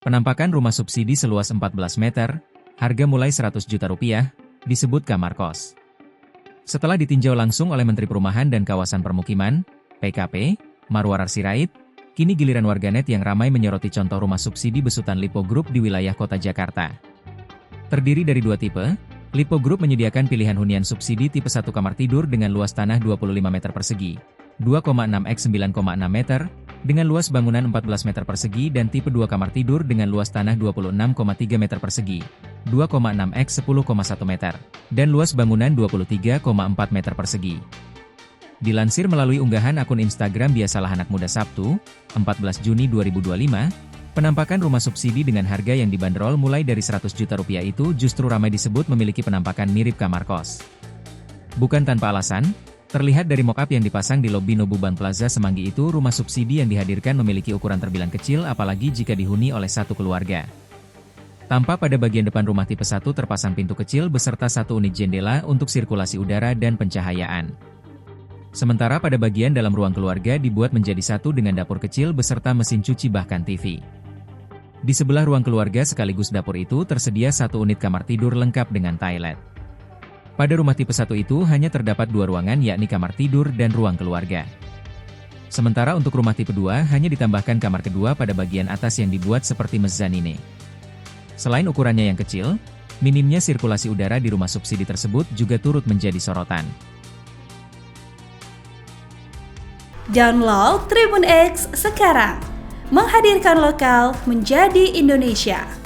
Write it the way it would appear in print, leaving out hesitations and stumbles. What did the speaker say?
Penampakan rumah subsidi seluas 14 meter, harga mulai 100 juta rupiah, disebut kamar kos. Setelah ditinjau langsung oleh Menteri Perumahan dan Kawasan Permukiman, PKP, Marwarar Sirait, kini giliran warganet yang ramai menyoroti contoh rumah subsidi besutan Lipo Group di wilayah kota Jakarta. Terdiri dari dua tipe, Lipo Group menyediakan pilihan hunian subsidi tipe 1 kamar tidur dengan luas tanah 25 meter persegi, 2,6 x 9,6 meter, dengan luas bangunan 14 meter persegi dan tipe 2 kamar tidur dengan luas tanah 26,3 meter persegi, 2,6 x 10,1 meter, dan luas bangunan 23,4 meter persegi. Dilansir melalui unggahan akun Instagram Biasalah Anak Muda Sabtu, 14 Juni 2025, penampakan rumah subsidi dengan harga yang dibanderol mulai dari 100 juta rupiah itu justru ramai disebut memiliki penampakan mirip kamar kos. Bukan tanpa alasan, terlihat dari mock-up yang dipasang di lobi Nobuban Plaza Semanggi itu rumah subsidi yang dihadirkan memiliki ukuran terbilang kecil apalagi jika dihuni oleh satu keluarga. Tampak pada bagian depan rumah tipe 1 terpasang pintu kecil beserta satu unit jendela untuk sirkulasi udara dan pencahayaan. Sementara pada bagian dalam ruang keluarga dibuat menjadi satu dengan dapur kecil beserta mesin cuci bahkan TV. Di sebelah ruang keluarga sekaligus dapur itu tersedia satu unit kamar tidur lengkap dengan toilet. Pada rumah tipe 1 itu hanya terdapat dua ruangan yakni kamar tidur dan ruang keluarga. Sementara untuk rumah tipe 2 hanya ditambahkan kamar kedua pada bagian atas yang dibuat seperti mezzanine. Selain ukurannya yang kecil, minimnya sirkulasi udara di rumah subsidi tersebut juga turut menjadi sorotan. Download Tribun X sekarang, menghadirkan lokal menjadi Indonesia.